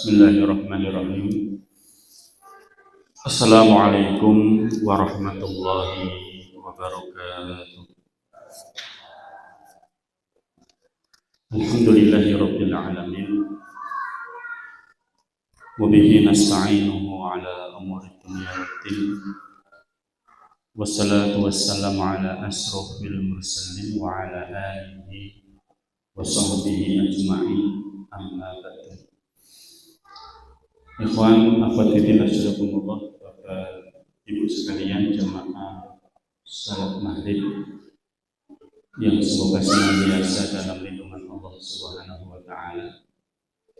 Bismillahirrahmanirrahim. Assalamualaikum warahmatullahi wabarakatuh. Alhamdulillahirabbil alamin. Wa bihi nasta'inuhu ala umuri dunya waddin. Wassalatu wassalamu ala asrofil mursalin wa ala alihi wa sahbihi ajma'in. Amma ba'du. Ikhwan, akhwat fillah, rahimakumullah, Bapak Ibu sekalian jamaah salat maghrib yang semoga senantiasa dalam lindungan Allah Subhanahu wa taala.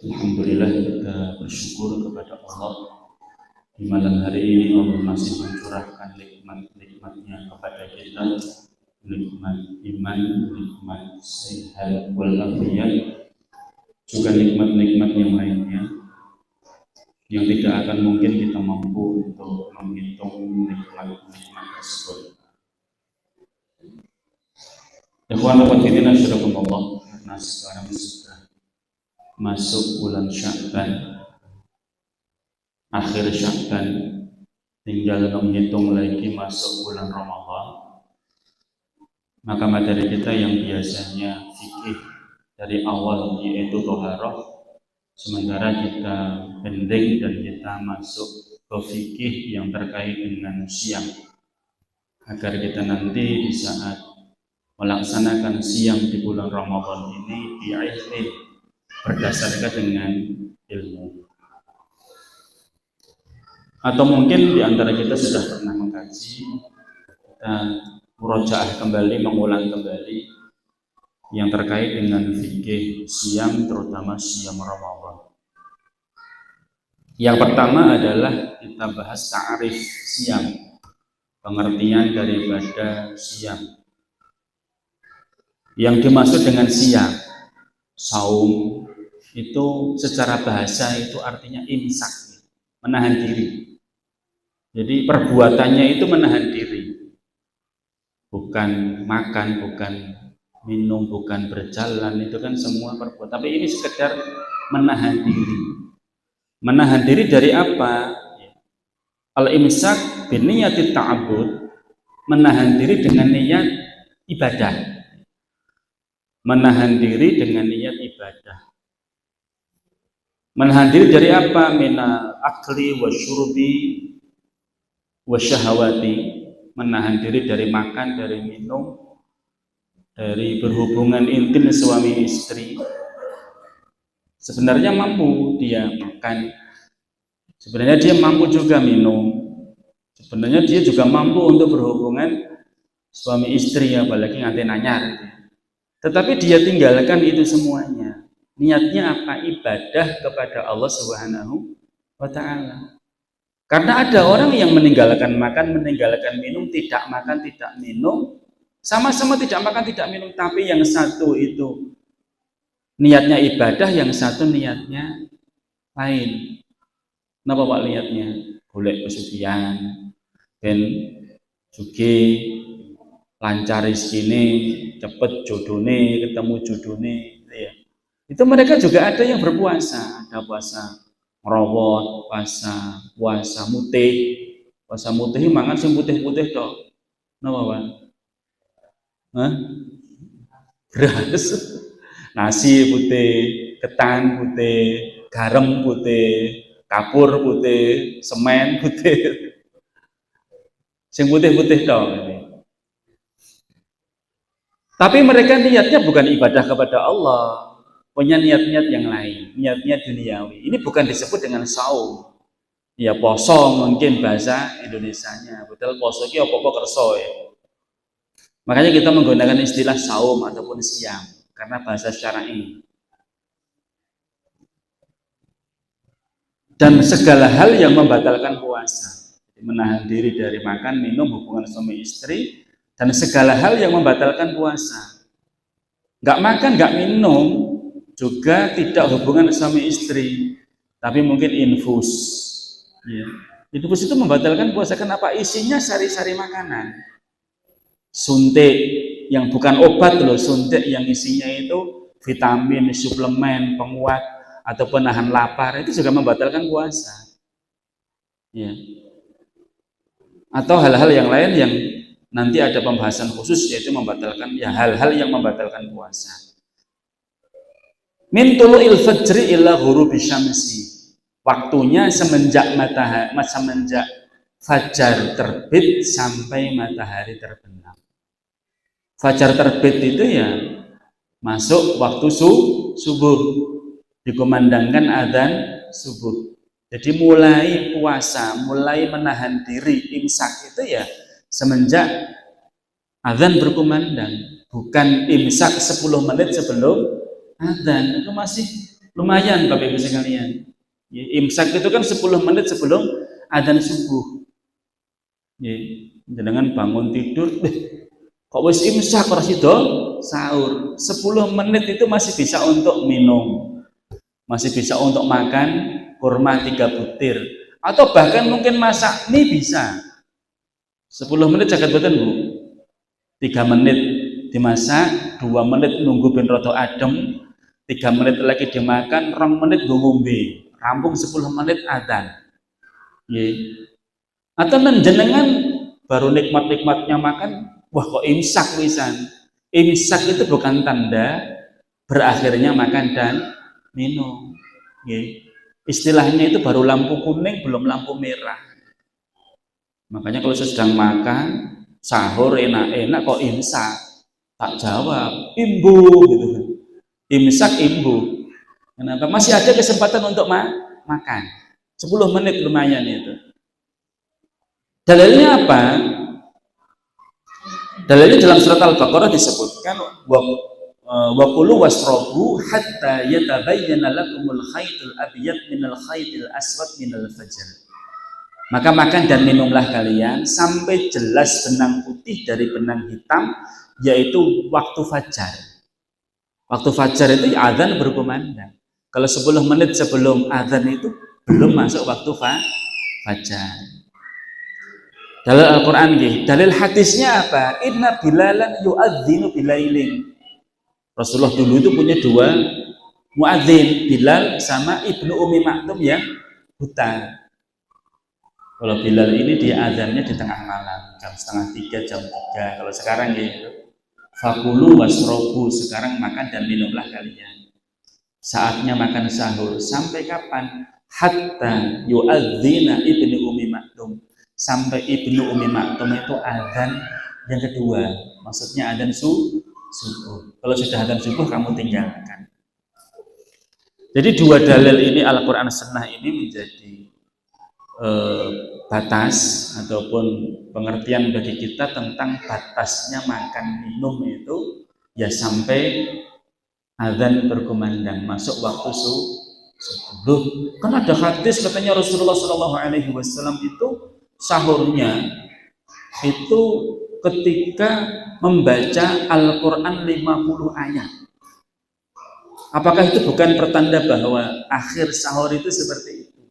Alhamdulillah, kita bersyukur kepada Allah di malam hari ini Allah masih mencurahkan nikmat-nikmatnya kepada kita, nikmat iman, nikmat sehat wal afiat, juga nikmat-nikmat yang lainnya yang tidak akan mungkin kita mampu untuk menghitung nikmat-nikmat tersebut. Ikhwan wa fillah, rahimakumullah, karena sekarang sudah masuk bulan Sya'ban, akhir Sya'ban, tinggal menghitung lagi masuk bulan Ramadan. Maka materi kita yang biasanya fikih dari awal yaitu thaharah, sementara kita pendek dan kita masuk ke fikih yang terkait dengan siang, agar kita nanti di saat melaksanakan siang di bulan Ramadan ini bi'ilmin, berdasarkan dengan ilmu. Atau mungkin di antara kita sudah pernah mengkaji, kita murojaah kembali, mengulang kembali yang terkait dengan fikih siam, terutama siam Ramadan. Yang pertama adalah kita bahas ta'rif siam, pengertian daripada siam. Yang dimaksud dengan siam, saum, itu secara bahasa itu artinya imsak, menahan diri. Jadi perbuatannya itu menahan diri, bukan makan, bukan minum, bukan berjalan, itu kan semua perbuatan. Tapi ini sekedar menahan diri. Menahan diri dari apa? Al-imsak biniyatit ta'abbud, menahan diri dengan niat ibadah. Menahan diri dengan niat ibadah. Menahan diri dari apa? Mina akli wa syurbi wa syahawati, menahan diri dari makan, dari minum, dari berhubungan intim suami istri. Sebenarnya mampu dia makan, sebenarnya dia mampu juga minum, sebenarnya dia juga mampu untuk berhubungan suami istri, apalagi nganti nanyar. Tetapi dia tinggalkan itu semuanya. Niatnya apa? Ibadah kepada Allah Subhanahu wa ta'ala. Karena ada orang yang meninggalkan makan, meninggalkan minum, tidak makan, tidak minum, sama-sama tidak makan, tidak minum, tapi yang satu itu niatnya ibadah, yang satu niatnya lain. Kenapa Pak niatnya? Golek pesugihan, ben juga lancar rezekine, cepet jodone, ketemu jodone, ya. Itu mereka juga ada yang berpuasa, ada puasa ngerawat, puasa mutih. Puasa mutih mangan sing putih-putih tok. Napa, Pak? Beras, nasi putih, ketan putih, garam putih, Kapur putih, semen putih. Sing putih-putih dong. Tapi mereka niatnya bukan ibadah kepada Allah, punya niat-niat yang lain, niat-niat duniawi. Ini bukan disebut dengan saum. Ya poso mungkin bahasa Indonesianya. Betul poso ki apa-apa kerso ya. Makanya kita menggunakan istilah saum ataupun siam karena bahasa syar'i. Dan segala hal yang membatalkan puasa, menahan diri dari makan, minum, hubungan suami istri, dan segala hal yang membatalkan puasa. Nggak makan, nggak minum, juga tidak hubungan suami istri, tapi mungkin infus. Ya. Infus itu membatalkan puasa. Kenapa? Isinya sari-sari makanan. Suntik yang bukan obat loh, suntik yang isinya itu vitamin, suplemen, penguat atau penahan lapar, itu juga membatalkan puasa. Ya. Atau hal-hal yang lain yang nanti ada pembahasan khusus, yaitu membatalkan ya hal-hal yang membatalkan puasa. Min tulu'il fajri ila ghurubi syamsi. Waktunya semenjak semenjak fajar terbit sampai matahari terbenam. Fajar terbit itu ya masuk waktu subuh, dikumandangkan adzan subuh. Jadi mulai puasa, mulai menahan diri imsak itu ya semenjak adzan berkumandang, bukan imsak 10 menit sebelum adzan. Itu masih lumayan Bapak Ibu sekalian. Ya, imsak itu kan 10 menit sebelum adzan subuh. Ya, jangan bangun tidur, kok wis imsak ora sida sahur. 10 menit itu masih bisa untuk minum. Masih bisa untuk makan kurma 3 butir atau bahkan mungkin masak mie bisa 10 menit jagat boten Bu, 3 menit dimasak, 2 menit nunggu ben rada adem, 3 menit lagi dimakan, 2 menit ngombe, rampung 10 menit adzan. Atau jenengan baru nikmat-nikmatnya makan, wah kok imsak wisan. Imsak itu bukan tanda berakhirnya makan dan minum. Istilahnya itu baru lampu kuning, belum lampu merah. Makanya kalau sedang makan sahur enak-enak kok imsak, tak jawab imbu gitu. Imsak imbu. Kenapa? Masih ada kesempatan untuk makan. 10 menit lumayan itu. Dalilnya apa? Dalilnya dalam surat Al-Baqarah disebutkan wa kulu wasrobu hatta yatabayyana lakumul khaytul abyad minal khaytil aswad minal fajr. Maka makan dan minumlah kalian sampai jelas benang putih dari benang hitam, yaitu waktu fajar. Waktu fajar itu adzan berkumandang. Kalau 10 menit sebelum adzan itu belum masuk waktu fajar. Dalil Al-Quran gitu. Dalil hadisnya apa? Inna bilalan yu'adzinu bilailin. Rasulullah dulu itu punya 2 muadzin, Bilal sama Ibnu Umi Maktum yang buta. Kalau Bilal ini dia azannya di tengah malam, jam 2:30, jam 3. Kalau sekarang gitu, fakulu wasrobu, sekarang makan dan minumlah kalian. Saatnya makan sahur. Sampai kapan? Hatta yu'adzina Ibnu Umi Maktum. Sampai Ibnu Umi Maktum itu azan yang kedua, maksudnya azan subuh. Kalau sudah azan subuh kamu tinggalkan. Jadi 2 dalil ini Al-Quran Sunnah ini menjadi batas ataupun pengertian bagi kita tentang batasnya makan minum itu ya sampai azan berkumandang, masuk waktu subuh. Kan ada hadis katanya Rasulullah SAW itu sahurnya itu ketika membaca Al-Quran 50 ayat. Apakah itu bukan pertanda bahwa akhir sahur itu seperti itu?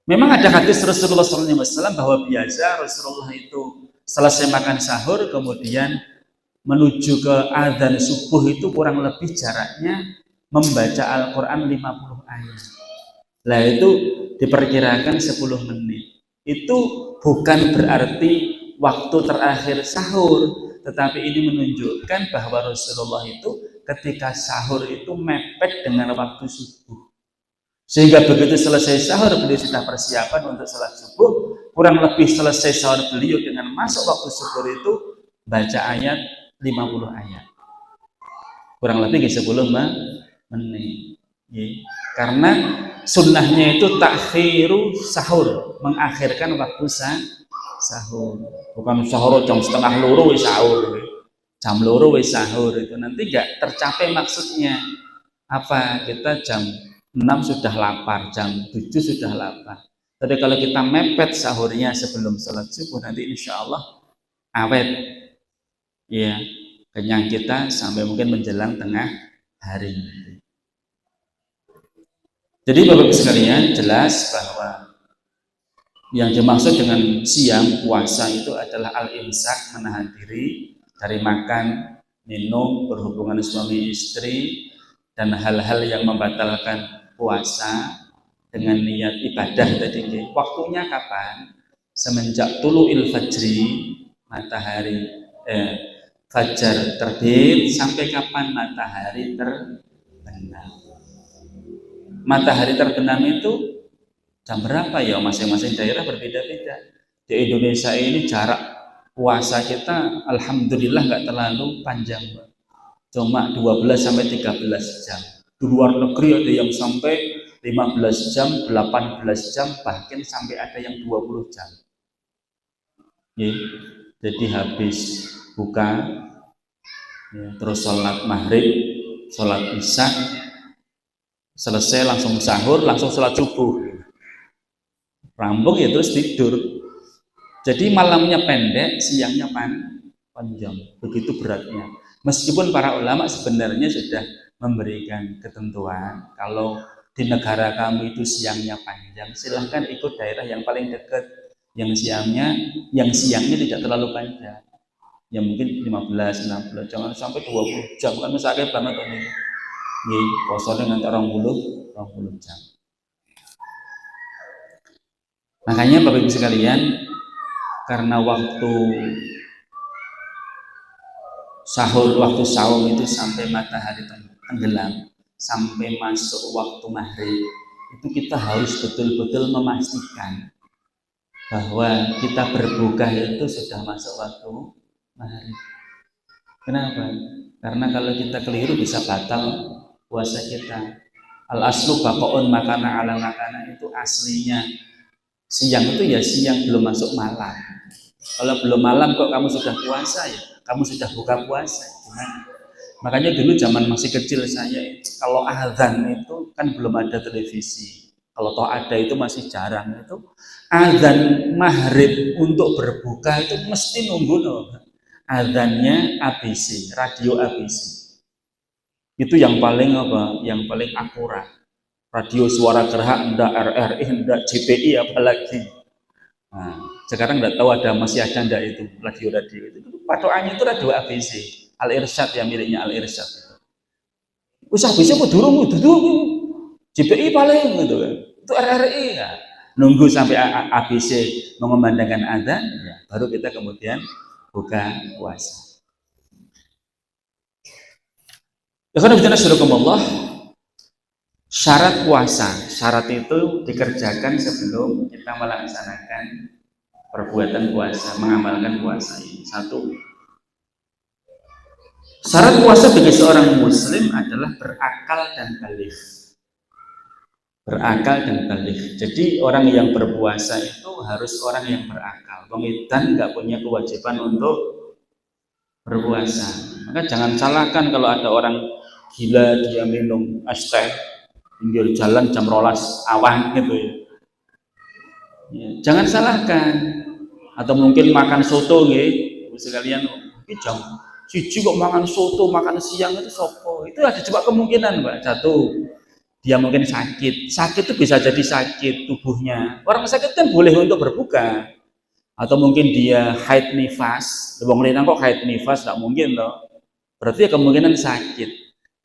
Memang ada hadis Rasulullah SAW bahwa biasa Rasulullah itu selesai makan sahur kemudian menuju ke adzan subuh itu kurang lebih jaraknya membaca Al-Quran 50 ayat. Nah itu diperkirakan 10 menit. Itu bukan berarti waktu terakhir sahur, tetapi ini menunjukkan bahwa Rasulullah itu ketika sahur itu mepet dengan waktu subuh. Sehingga begitu selesai sahur beliau sudah persiapan untuk sholat subuh. Kurang lebih selesai sahur beliau dengan masuk waktu subuh itu baca ayat 50 ayat. Kurang lebih 10 menit. Karena sunnahnya itu takhiru sahur, mengakhirkan waktu sahur. Bukan sahur jam setengah loro wis sahur. Jam loro wis sahur itu nanti enggak tercapai maksudnya. Apa? Kita jam 6 sudah lapar, jam 7 sudah lapar. Tapi kalau kita mepet sahurnya sebelum sholat subuh, nanti insya Allah awet, ya, kenyang kita sampai mungkin menjelang tengah hari. Jadi Bapak Ibu sekalian, jelas bahwa yang dimaksud dengan siam puasa itu adalah al-imsak, menahan diri dari makan, minum, berhubungan suami istri, dan hal-hal yang membatalkan puasa dengan niat ibadah tadi. Waktunya kapan? Semenjak tulu'il fajri, matahari fajar terbit, sampai kapan matahari terbenam. Matahari terbenam itu jam berapa ya? Masing-masing daerah berbeda-beda. Di Indonesia ini jarak puasa kita alhamdulillah nggak terlalu panjang, cuma 12 sampai 13 jam. Di luar negeri ada yang sampai 15 jam, 18 jam, bahkan sampai ada yang 20 jam. Jadi habis buka, terus sholat maghrib, sholat isya, selesai langsung sahur, langsung sholat subuh. Rambung ya terus tidur. Jadi malamnya pendek, siangnya panjang. Begitu beratnya. Meskipun para ulama sebenarnya sudah memberikan ketentuan, kalau di negara kamu itu siangnya panjang, silahkan ikut daerah yang paling dekat, yang siangnya tidak terlalu panjang, yang mungkin 15, 16, jangan sampai 20 jam, kan misalnya banget ini, kosongnya nanti 20 jam. Makanya Bapak Ibu sekalian, karena waktu sahur itu sampai matahari tenggelam, sampai masuk waktu maghrib, itu kita harus betul-betul memastikan bahwa kita berbuka itu sudah masuk waktu maghrib. Kenapa? Karena kalau kita keliru bisa batal puasa kita. Al-aslu baqa'un makana ala makana, itu aslinya siang itu ya siang, belum masuk malam. Kalau belum malam kok kamu sudah puasa, ya kamu sudah buka puasa, gimana? Makanya dulu zaman masih kecil saya, kalau azan itu kan belum ada televisi, kalau toh ada itu masih jarang. Itu azan maghrib untuk berbuka itu mesti nunggu azannya ABC, radio ABC. Itu yang paling yang paling akurat. Radio Suara Gerhak, ndak RRI, ndak JPI, apalagi. Nah, sekarang nggak tahu masih ada ndak itu radio itu. Patokannya itu radio ABC, Al-Irsyad, yang miliknya Al-Irsyad itu. Usah bisa durung JPI paling gitu kan. Itu RRI ya. Nunggu sampai ABC mengumandangkan adzan, ya, baru kita kemudian buka puasa. Allah, syarat puasa, syarat itu dikerjakan sebelum kita melaksanakan perbuatan puasa, mengamalkan puasa ini. Satu, syarat puasa bagi seorang muslim adalah berakal dan baligh. Berakal dan baligh. Jadi orang yang berpuasa itu harus orang yang berakal. Pengidan nggak punya kewajiban untuk berpuasa. Maka jangan salahkan kalau ada orang gila dia minum es teh pinggir jalan jam 12 awan gitu ya. Jangan salahkan. Atau mungkin makan soto nggih, sekalian jam 1 kok makan soto, makan siang itu sopo. Itu ada coba kemungkinan, Mbak. Satu, dia mungkin sakit. Sakit itu bisa jadi sakit tubuhnya. Orang sakit kan boleh untuk berbuka. Atau mungkin dia haid nifas. Wong lanang kok haid nifas, enggak mungkin loh. Berarti kemungkinan sakit.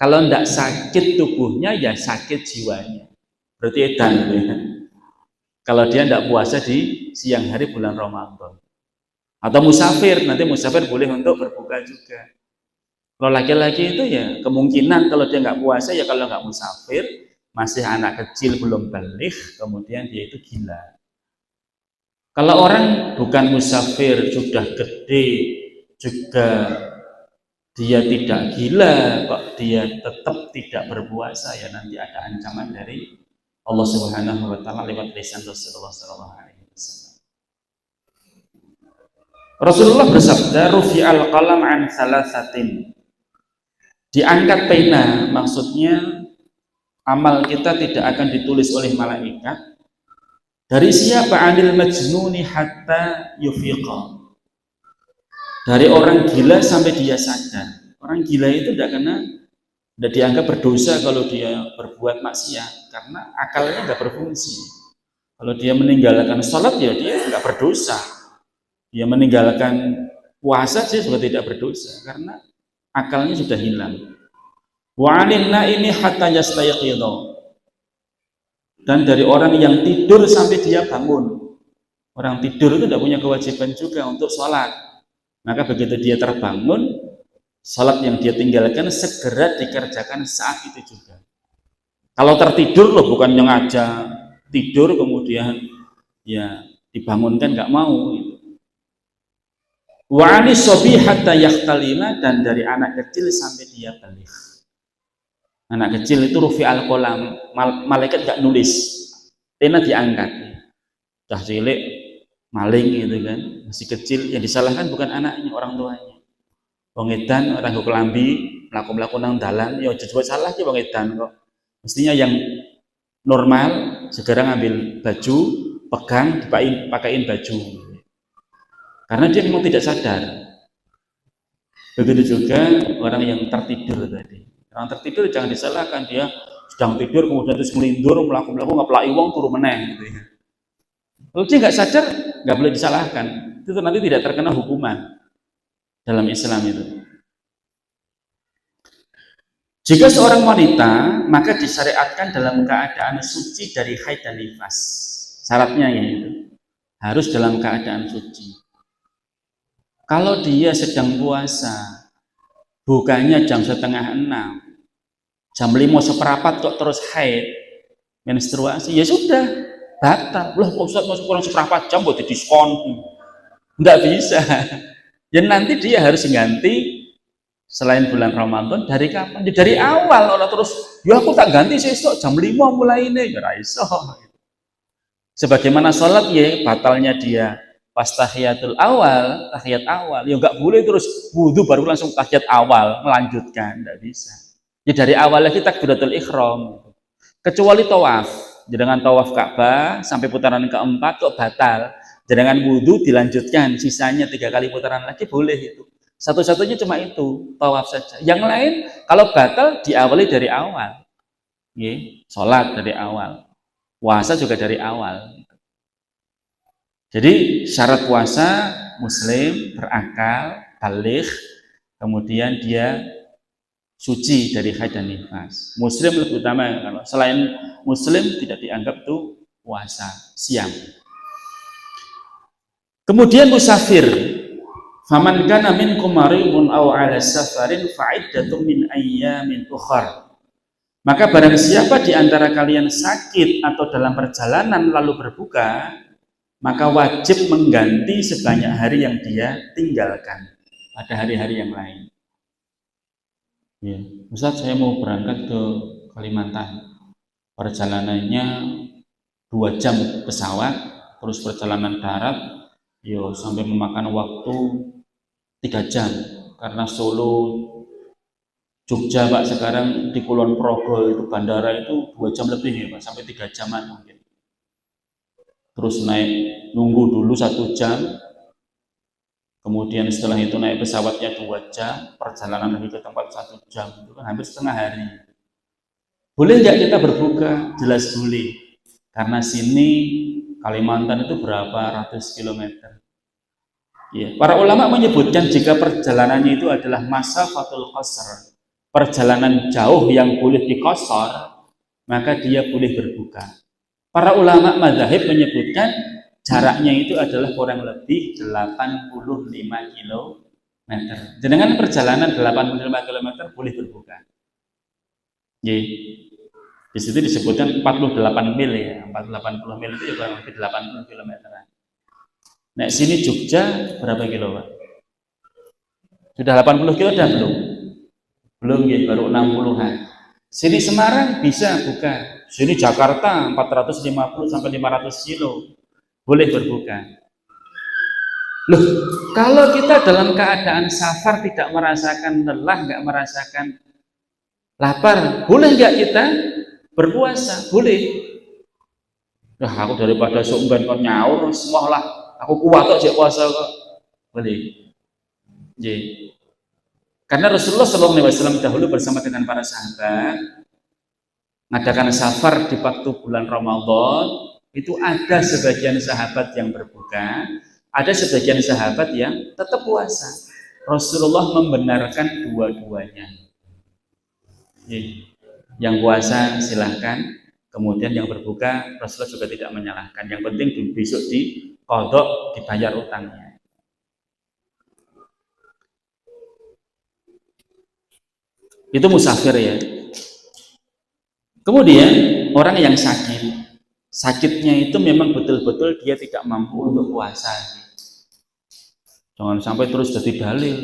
Kalau enggak sakit tubuhnya, ya sakit jiwanya. Berarti edan gitu ya. Kalau dia enggak puasa di siang hari bulan Ramadan. Atau musafir, nanti musafir boleh untuk berbuka juga. Kalau laki-laki itu ya kemungkinan kalau dia enggak puasa, ya kalau enggak musafir, masih anak kecil belum balik, kemudian dia itu gila. Kalau orang bukan musafir, sudah gede juga dia tidak gila, kok dia tetap tidak berpuasa, ya nanti ada ancaman dari Allah Subhanahu wa taala lewat lisan Rasulullah sallallahu alaihi wasallam. Rasulullah bersabda, rufi'al qalam an salasatin. Diangkat pena, maksudnya amal kita tidak akan ditulis oleh malaikat. Dari siapa? Anil majnuni hatta yufiqa. Dari orang gila sampai dia sadar. Orang gila itu tidak dianggap berdosa kalau dia berbuat maksiat, karena akalnya nggak berfungsi. Kalau dia meninggalkan sholat, ya dia nggak berdosa. Dia meninggalkan puasa sih juga tidak berdosa, karena akalnya sudah hilang. Wa 'anil naimi hatta yastayqidha. Dan dari orang yang tidur sampai dia bangun. Orang tidur itu tidak punya kewajiban juga untuk sholat. Maka begitu dia terbangun, sholat yang dia tinggalkan segera dikerjakan saat itu juga. Kalau tertidur loh, bukan yang aja tidur kemudian ya dibangunkan nggak mau. Gitu. Wa 'anis sobi hatta yahtalima, dan dari anak kecil sampai dia balik. Anak kecil itu rufi al-qalam, malaikat nggak nulis, pena diangkat. Dah cilik maling gitu kan, masih kecil, yang disalahkan bukan anaknya, orang tuanya. Wong edan orang kelambi mlaku-mlaku nang dalan, ya aja salah ki wong edan kok. Mestinya yang normal segera ngambil baju, pegang, dipakein baju. Karena dia memang tidak sadar. Begitu juga orang yang tertidur tadi. Orang tertidur jangan disalahkan, dia sedang tidur kemudian terus melindur, melaku-melaku ngeplaki wong turu meneh gitu ya. Kalau dia nggak sadar, nggak boleh disalahkan. Itu nanti tidak terkena hukuman dalam Islam itu. Jika seorang wanita, maka disyariatkan dalam keadaan suci dari haid dan nifas. Syaratnya yaitu harus dalam keadaan suci. Kalau dia sedang puasa, bukannya jam 5:30, jam 5:15 kok terus haid, menstruasi, ya sudah, batal. Loh, Ustaz masuk kurang 1/4 jam buat diskon. Enggak bisa. Ya nanti dia harus ganti selain bulan Ramadan dari kapan? Ya dari awal. Orang terus, ya aku tak ganti sesok jam 5 mulai ini, ya iso. Sebagaimana sholat ya, batalnya dia pas tahiyat awal, ya nggak boleh terus wudhu baru langsung tahiyat awal melanjutkan, nggak bisa. Ya dari awalnya kita takbiratul ihram, kecuali tawaf. Dengan tawaf Ka'bah sampai putaran keempat kok batal. Dengan wudhu dilanjutkan, sisanya 3 kali putaran lagi boleh itu. Satu-satunya cuma itu, tawaf saja. Yang lain kalau batal diawali dari awal. Sholat dari awal, puasa juga dari awal. Jadi syarat puasa muslim, berakal, baligh, kemudian dia suci dari haid dan nifas. Muslim lebih utama, kalau selain muslim tidak dianggap itu puasa, siam. Kemudian musafir, faman kana minkum maridun aw 'ala safarin fa'iddatun min ayyamin ukhar. Maka barang siapa di antara kalian sakit atau dalam perjalanan lalu berbuka, maka wajib mengganti sebanyak hari yang dia tinggalkan pada hari-hari yang lain. Ya, Ustaz, saya mau berangkat ke Kalimantan, perjalanannya 2 jam pesawat, terus perjalanan darat, sampai memakan waktu 3 jam, karena Solo, Jogja Pak, sekarang di Kulon Progo itu bandara itu 2 jam lebih ya Pak, sampai 3 jaman mungkin. Terus nunggu dulu 1 jam, kemudian setelah itu naik pesawatnya 2 jam, perjalanan lagi ke tempat 1 jam, itu kan hampir setengah hari. Boleh nggak kita berbuka? Jelas boleh, karena sini Kalimantan itu berapa ratus kilometer. Ya, para ulama menyebutkan jika perjalanannya itu adalah masafatul qasr, perjalanan jauh yang boleh diqasar, maka dia boleh berbuka. Para ulama mazhab menyebutkan jaraknya itu adalah kurang lebih 85 km. Dengan perjalanan 85 km boleh berbuka. Di situ disebutkan 48 mil ya, 80 mil itu kurang lebih 80 km. Nah, sini Jogja berapa kilo, Pak? Sudah 80 kilo dah belum? Belum ya, baru 60-an. Sini Semarang bisa buka. Sini Jakarta 450 sampai 500 kilo. Boleh berbuka. Loh, kalau kita dalam keadaan safar tidak merasakan lelah, nggak merasakan lapar, boleh nggak kita berpuasa? Boleh. Nah, aku daripada sumben kok nyaur, semualah aku kuat kok puasa kok. Boleh. Jadi, karena Rasulullah SAW dahulu bersama dengan para sahabat mengadakan safar di waktu bulan Ramadan, itu ada sebagian sahabat yang berbuka, ada sebagian sahabat yang tetap puasa. Rasulullah membenarkan dua-duanya. Yang puasa silahkan, kemudian yang berbuka Rasulullah juga tidak menyalahkan. Yang penting besok di qadha, dibayar utangnya. Itu musafir ya. Kemudian orang yang sakitnya itu memang betul-betul dia tidak mampu untuk puasa. Jangan sampai terus jadi dalil.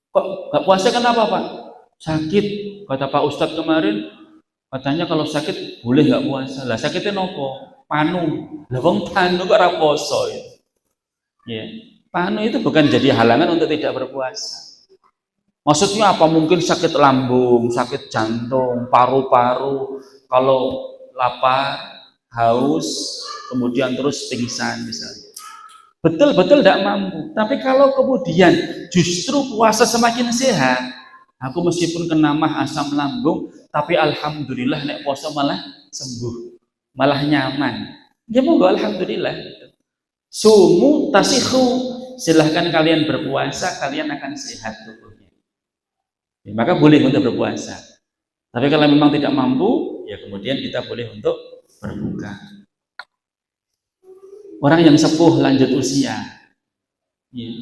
Kok gak puasa kenapa, Pak? Sakit. Kata Pak Ustadz kemarin, katanya kalau sakit boleh gak puasa. Lah sakitnya nopo? Panu. Lah wong panu kok ora poso ya. Ya. Panu itu bukan jadi halangan untuk tidak berpuasa. Maksudnya apa? Mungkin sakit lambung, sakit jantung, paru-paru, kalau lapar, haus, kemudian terus pingsan misalnya. Betul-betul tidak mampu. Tapi kalau kemudian justru puasa semakin sehat, aku meskipun kena mah asam lambung, tapi alhamdulillah nek puasa malah sembuh, malah nyaman. Ya monggo alhamdulillah. Sumu tasihu, silahkan kalian berpuasa, kalian akan sehat tubuhnya. Ya, maka boleh untuk berpuasa. Tapi kalau memang tidak mampu, ya kemudian kita boleh untuk berbuka. Orang yang sepuh lanjut usia.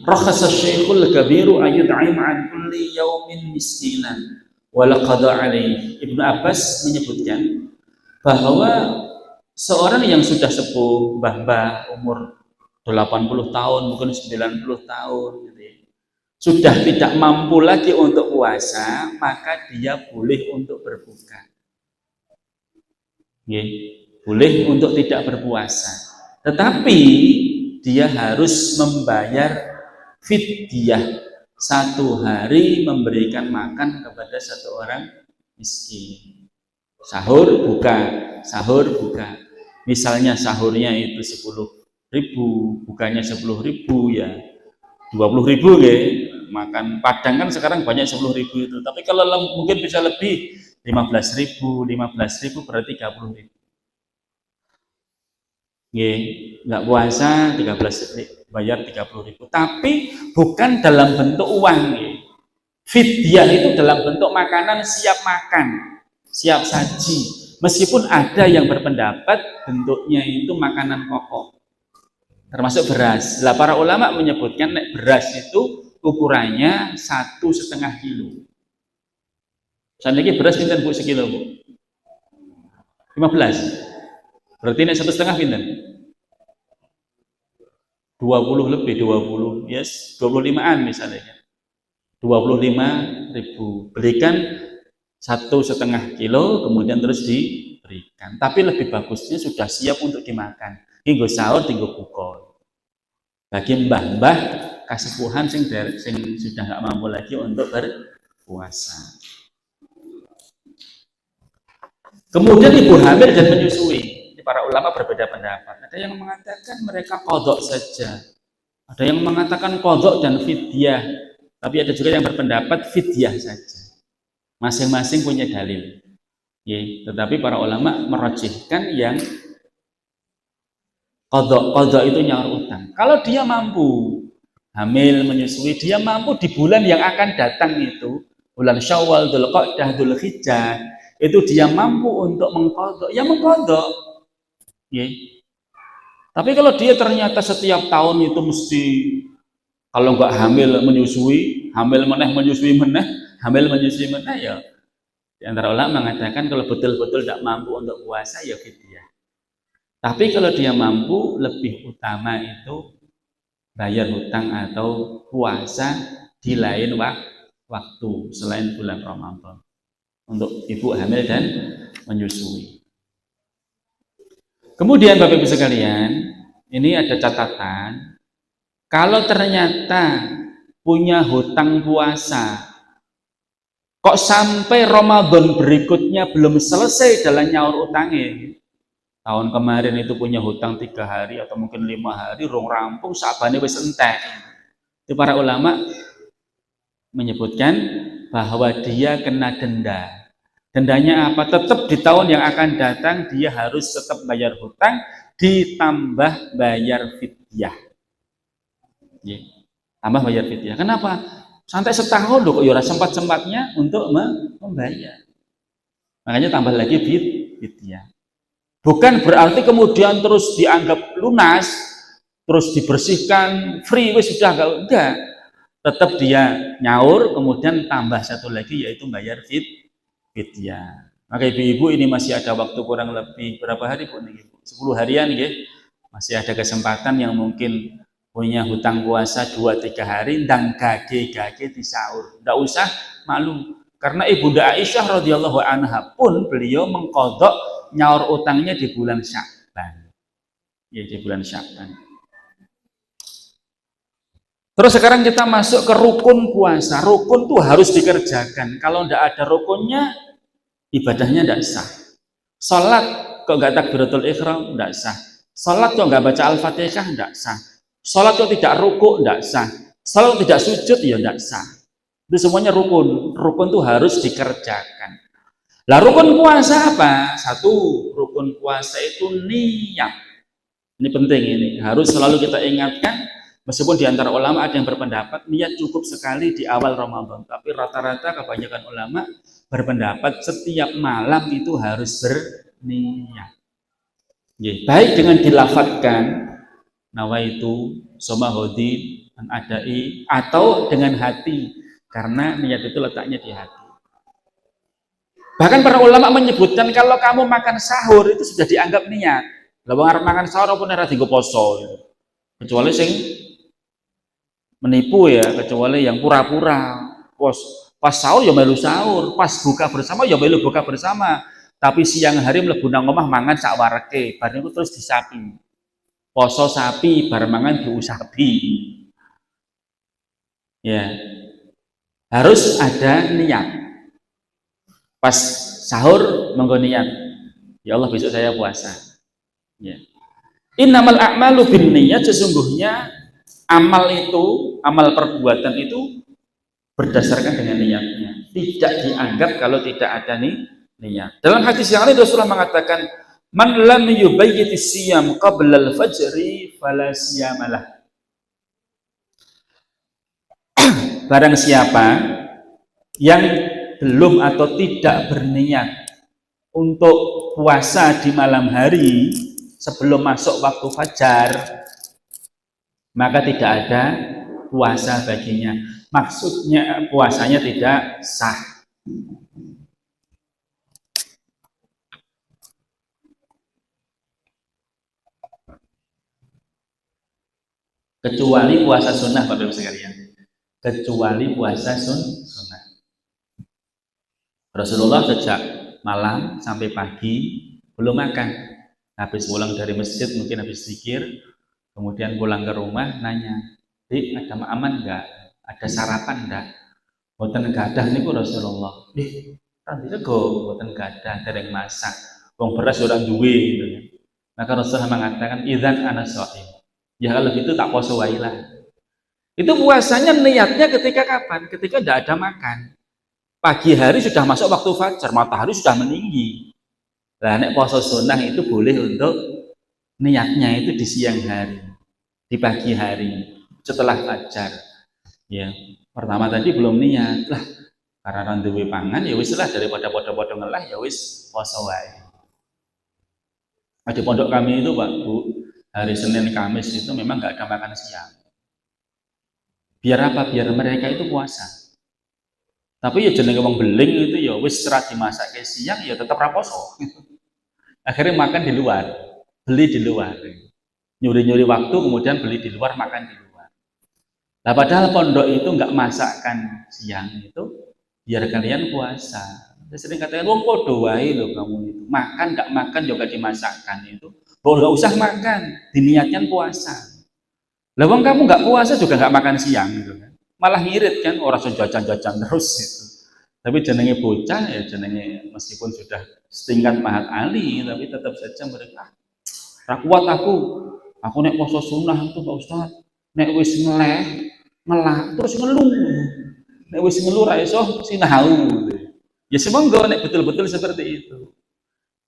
Rakhasa Syekhul Kabiru ayud'im an kulli yaumin miskinan wa laqad alaihi. Ibnu Abbas menyebutkan bahwa seorang yang sudah sepuh, mbah-mbah umur 80 tahun, mungkin 90 tahun gitu ya, sudah tidak mampu lagi untuk puasa, maka dia boleh untuk berbuka. Boleh untuk tidak berpuasa. Tetapi dia harus membayar fidyah, 1 hari memberikan makan kepada 1 orang miskin. Sahur buka. Misalnya sahurnya itu 10.000, bukanya 10.000 ya 20.000 ya. Makan Padang kan sekarang banyak 10.000 itu. Tapi kalau mungkin bisa lebih 15.000 berarti 30.000. Nggak puasa 13 bayar 30.000. Tapi bukan dalam bentuk uang. Fidyah itu dalam bentuk makanan siap makan, siap saji. Meskipun ada yang berpendapat bentuknya itu makanan pokok, termasuk beras. Lah para ulama menyebutkan beras itu ukurannya 1,5 kilo. Seandainya beras pinten Bu sekilo Bu? 15. Berarti ini 1,5 pinten? 20 lebih, 20, yes, 25-an misalnya. 25.000. Berikan 1,5 kilo, kemudian terus diberikan. Tapi lebih bagusnya sudah siap untuk dimakan. Hingga sahur, hingga buka. Bagi mbah-mbah kasepuhan sing sudah nggak mampu lagi untuk berpuasa. Kemudian ibu hamil dan menyusui. Ini para ulama berbeda pendapat. Ada yang mengatakan mereka qadha saja. Ada yang mengatakan qadha dan fidyah. Tapi ada juga yang berpendapat fidyah saja. Masing-masing punya dalil. Tetapi para ulama merajihkan yang qadha itu nyaur utang. Kalau dia mampu hamil, menyusui, dia mampu di bulan yang akan datang itu, bulan Syawal, Dzulqa'dah, Dzulhijjah, itu dia mampu untuk mengqadha, ya mengqadha. Tapi kalau dia ternyata setiap tahun itu mesti, kalau enggak hamil menyusui, hamil meneh menyusui meneh, hamil menyusui meneh, ya Di antara ulama mengatakan kalau betul-betul tidak mampu untuk puasa ya fidyah. Tapi kalau dia mampu, lebih utama itu bayar hutang atau puasa di lain waktu selain bulan Ramadan untuk ibu hamil dan menyusui. Kemudian Bapak Ibu sekalian, ini ada catatan, kalau ternyata punya hutang puasa, kok sampai Ramadan berikutnya belum selesai dalam nyaur utangnya. Tahun kemarin itu punya hutang 3 hari atau mungkin 5 hari, rong rampung, sabane wis entek. Itu para ulama menyebutkan bahwa dia kena denda. Dendanya apa? Tetap di tahun yang akan datang dia harus tetap bayar hutang ditambah bayar fidyah. Ya, tambah bayar fidyah. Kenapa? Sampai setahun loh kok ya sempat-sempatnya untuk membayar. Makanya tambah lagi fidyah. Bukan berarti kemudian terus dianggap lunas, terus dibersihkan, free, wis sudah enggak. Tetap dia nyaur, kemudian tambah satu lagi yaitu bayar fidyah. Maka ibu-ibu ini masih ada waktu kurang lebih berapa hari Bu? 10 harian ya. Masih ada kesempatan yang mungkin punya hutang puasa 2-3 hari ndang gage di sahur. Enggak usah malu. Karena Ibunda Aisyah radhiyallahu anha pun beliau mengqadha nyaur utangnya di bulan Sya'ban. Ya, di bulan Sya'ban. Terus sekarang kita masuk ke rukun puasa. Rukun tuh harus dikerjakan. Kalau tidak ada rukunnya, ibadahnya tidak sah. Salat kok nggak takbiratul ihram, tidak sah. Salat kok nggak baca Al-Fatihah, tidak sah. Salat kok tidak ruku, tidak sah. Salat tidak sujud, ya tidak sah. Itu semuanya rukun. Rukun tuh harus dikerjakan. Lah rukun puasa apa? Satu, rukun puasa itu niat. Ini penting ini. Harus selalu kita ingatkan. Meskipun di antara ulama ada yang berpendapat niat cukup sekali di awal Ramadan, tapi rata-rata kebanyakan ulama berpendapat setiap malam itu harus berniat. Baik dengan dilafadzkan nawaitu somahodi an adai atau dengan hati, karena niat itu letaknya di hati. Bahkan para ulama menyebutkan kalau kamu makan sahur itu sudah dianggap niat. Lah arep makan sahur apa ora dienggo poso gitu. Kecuali sing menipu ya, kecuali yang pura-pura pas sahur ya melu sahur, pas buka bersama ya melu buka bersama, tapi siang hari mlebu nang omah mangan sak wareke, bar niku terus disapi. Poso sapi bar mangan diusapi. Ya. Harus ada niat. Pas sahur menggo niat. Ya Allah besok saya puasa. Ya. Innamal a'malu binniyat, sesungguhnya amal itu, amal perbuatan itu berdasarkan dengan niatnya. Tidak dianggap kalau tidak ada niat. Dalam hadis yang lain Rasulullah mengatakan, "Man lam yubayyiti siyam qabla al-fajri fala siyamalah." Barang siapa yang belum atau tidak berniat untuk puasa di malam hari sebelum masuk waktu fajar, maka tidak ada puasa baginya. Maksudnya puasanya tidak sah. Kecuali puasa sunnah, Bapak Ibu sekalian. Kecuali puasa sunnah. Rasulullah sejak malam sampai pagi belum makan. Habis pulang dari masjid, mungkin habis zikir, kemudian pulang ke rumah nanya, "Dik, ada aman enggak? Ada sarapan enggak?" Boten gadah niku Rasulullah. Kan disego boten gadah, dereng masak. Wong beras ora duwe gitu ya. Maka Rasulullah mengatakan, "Idzan ana shaim." Ya kalau gitu tak poso wae lah. Itu puasanya niatnya ketika kapan? Ketika tidak ada makan. Pagi hari sudah masuk waktu fajar, matahari sudah meninggi. Nah, nek poso sunnah itu boleh untuk niatnya itu di siang hari, di pagi hari, setelah fajar. Ya, pertama tadi belum niat lah, karena duwe pangan ya wis lah, daripada podo-podo ngelah ya wis poso wae. Di pondok kami itu Pak Bu, hari Senin Kamis itu memang nggak ada makan siang. Biar apa? Biar mereka itu puasa. Tapi ya jenenge wong beling itu ya wis ora dimasake siang ya tetap ra poso. Akhirnya makan di luar, beli di luar. Nyuri-nyuri waktu kemudian beli di luar, makan di luar. Nah padahal pondok itu nggak masakkan siang itu biar kalian puasa. Saya sering katakan, wong podo wae loh kamu itu. Makan nggak makan juga dimasakkan itu. Oh nggak usah makan, diniatkan puasa. Lah wong kamu nggak puasa juga nggak makan siang gitu kan. Malah ngirit kan, orang jajan-jajan terus itu. Tapi jenenge bocah ya jenenge meskipun sudah setingkat Mahat Ali tapi tetap saja mereka ra kuat aku nek poso sunah itu Pak Ustaz nek wis ngelah terus ngeluh nek wis ngeluh ra iso sinau ya semoga nek betul-betul seperti itu.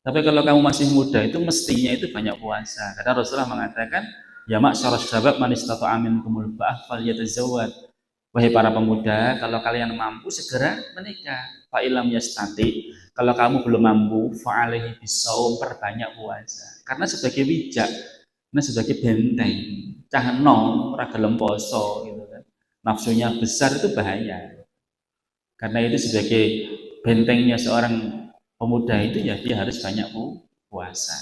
Tapi kalau kamu masih muda itu mestinya itu banyak puasa karena Rasulullah mengatakan ya ma'syaras syabab man istata'a minkumul ba'ah falyatazawwad. Wahai para pemuda, kalau kalian mampu segera menikah. Fa ilam yastati, kalau kamu belum mampu, fa'alaihi bisaum, perbanyak puasa. Karena sebagai wijak, karena sebagai benteng, cah enom, ora gelem poso gitu kan. Nafsunya besar itu bahaya. Karena itu sebagai bentengnya seorang pemuda itu ya dia harus banyak puasa.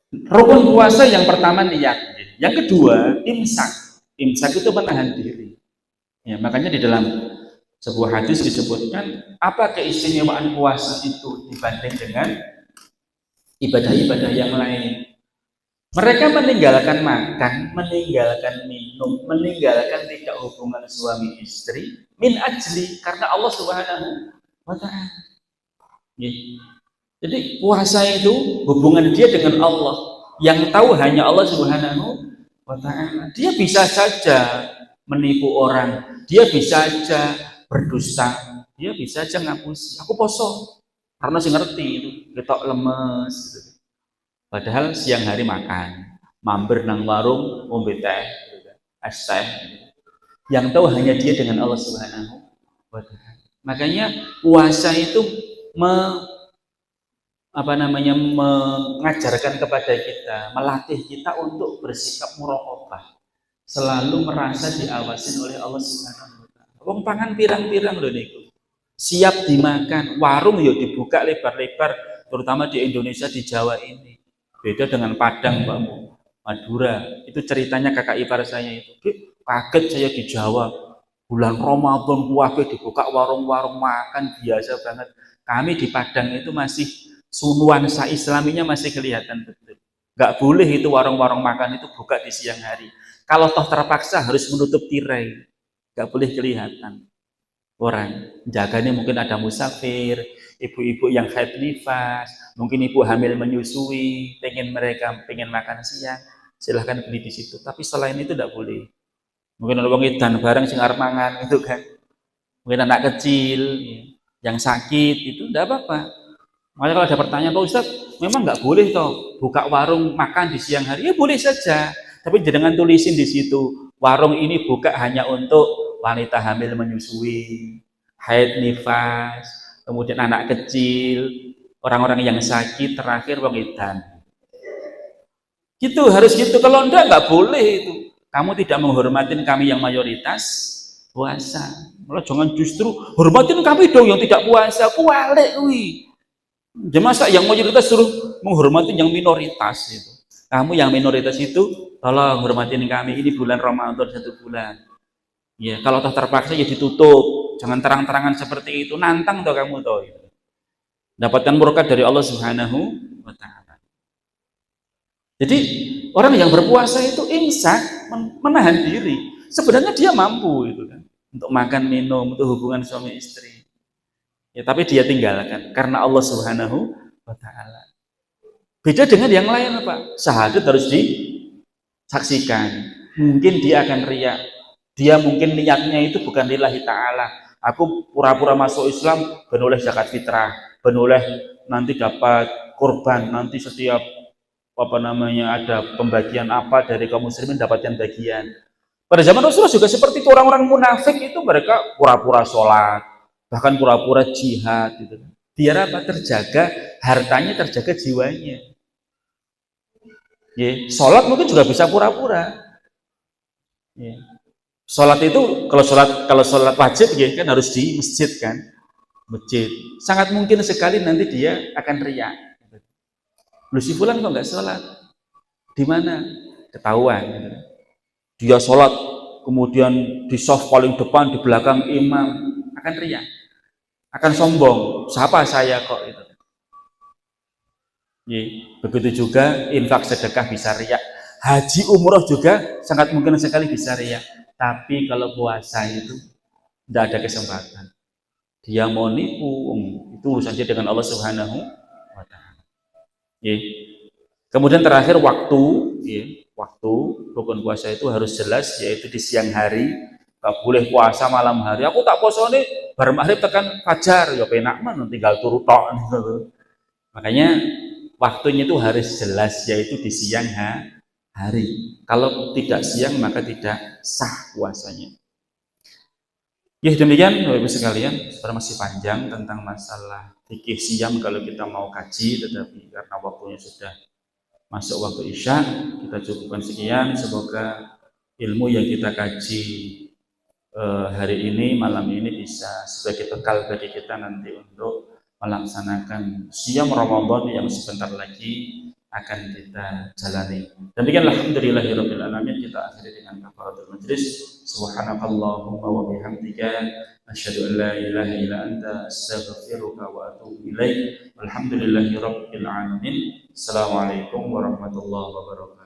Rukun puasa yang pertama niat, yang kedua imsak. Imsak itu menahan diri. Ya, makanya di dalam sebuah hadis disebutkan apa keistimewaan puasa itu dibanding dengan ibadah-ibadah yang lain. Mereka meninggalkan makan, meninggalkan minum, meninggalkan tidak hubungan suami istri min ajli karena Allah Subhanahu wa ta'ala. Ya. Jadi puasa itu hubungan dia dengan Allah. Yang tahu hanya Allah Subhanahu wa ta'ala. Dia bisa saja menipu orang, dia bisa saja berdusta, dia bisa saja ngapusi. Aku poso karena sih ngerti itu, ketok lemes. Padahal siang hari makan, mampir nang warung, ngombe teh, es teh. Yang tahu hanya dia dengan Allah Subhanahu wa ta'ala. Makanya puasa itu mengajarkan kepada kita, melatih kita untuk bersikap muraqabah, selalu merasa diawasin oleh Allah Subhanahu wa taala. Wong pangan pirang-pirang lho niku. Siap dimakan, warung yo dibuka lebar-lebar, terutama di Indonesia di Jawa ini. Beda dengan Padang, Mbak Madura. Itu ceritanya kakak ipar saya itu. Kaget saya di Jawa. Bulan Ramadan kuwabe dibuka warung-warung makan biasa banget. Kami di Padang itu masih nuansa islaminya masih kelihatan betul. Nggak boleh itu warung-warung makan itu buka di siang hari. Kalau toh terpaksa harus menutup tirai, nggak boleh kelihatan. Orang jaganya mungkin ada musafir, ibu-ibu yang haid nifas, mungkin ibu hamil menyusui, pengen makan siang, silahkan beli di situ. Tapi selain itu tidak boleh. Mungkin ada orang edan bareng sing arep mangan itu kan. Mungkin anak kecil yang sakit itu tidak apa-apa. Makanya kalau ada pertanyaan, Pak Ustaz, memang nggak boleh toh buka warung makan di siang hari? Ya boleh saja, tapi jangan tulisin di situ warung ini buka hanya untuk wanita hamil menyusui, haid nifas, kemudian anak kecil, orang-orang yang sakit, terakhir wong edan. Gitu harus gitu. Kalau nggak boleh itu. Kamu tidak menghormatin kami yang mayoritas puasa. Malah jangan justru hormatin kami dong yang tidak puasa. Kualik kuwi. Masa yang mayoritas suruh menghormati yang minoritas itu. Kamu yang minoritas itu tolong hormatin kami, ini bulan Ramadan 1 bulan. Ya, kalau toh terpaksa ya ditutup. Jangan terang-terangan seperti itu. Nantang toh kamu toh. Dapatkan murka dari Allah Subhanahu wa taala. Jadi orang yang berpuasa itu imsak, menahan diri. Sebenarnya dia mampu itu kan untuk makan minum, untuk hubungan suami istri. Ya, tapi dia tinggalkan karena Allah Subhanahu wa taala. Beda dengan yang lain Pak. Syahadat harus disaksikan. Mungkin dia akan riya. Dia mungkin niatnya itu bukan lillahi taala. Aku pura-pura masuk Islam ben oleh zakat fitrah, ben oleh nanti dapat kurban, nanti setiap ada pembagian apa dari kaum muslimin dapatkan bagian. Pada zaman Rasulullah juga seperti itu, orang-orang munafik itu mereka pura-pura sholat, bahkan pura-pura jihad gitu. Biar apa? Terjaga hartanya, terjaga jiwanya. Ya, sholat mungkin juga bisa pura-pura. Ya. Sholat itu kalau sholat wajib ya kan harus di masjid kan, masjid. Sangat mungkin sekali nanti dia akan riak. Lu si fulan kok nggak sholat? Di mana? Ketahuan. Gitu. Dia sholat kemudian di soft paling depan di belakang imam, akan riak, akan sombong. Siapa saya kok itu? Ya, begitu juga infak sedekah bisa riak. Haji umroh juga sangat mungkin sekali bisa riak. Tapi kalau puasa itu tidak ada kesempatan. Dia mau nipu, itu urusan dia dengan Allah Subhanahu wa Ta'ala. Ya. Kemudian terakhir waktu, ya, waktu rukun puasa itu harus jelas, yaitu di siang hari. Gak boleh puasa malam hari. Aku tak puasa nih, bar maghrib tekan fajar, ya penak man, tinggal turu tok. Makanya waktunya itu harus jelas, yaitu di siang hari. Kalau tidak siang maka tidak sah puasanya. Ya demikian Bapak Ibu sekalian, sebenarnya masih panjang tentang masalah fikih siam kalau kita mau kaji, tetapi karena waktunya sudah masuk waktu Isya, kita cukupkan sekian. Semoga ilmu yang kita kaji hari ini, malam ini bisa sebagai bekal bagi kita nanti untuk melaksanakan siam Ramadan yang sebentar lagi akan kita jalani. Demikian alhamdulillahirabbil alamin, kita akhiri dengan kafaratul majlis. Subhanakallahumma wa bihamdika asyhadu an la ilaha illa anta astaghfiruka wa atubu ilaik. Alhamdulillahirabbil alamin. Assalamualaikum warahmatullahi wabarakatuh.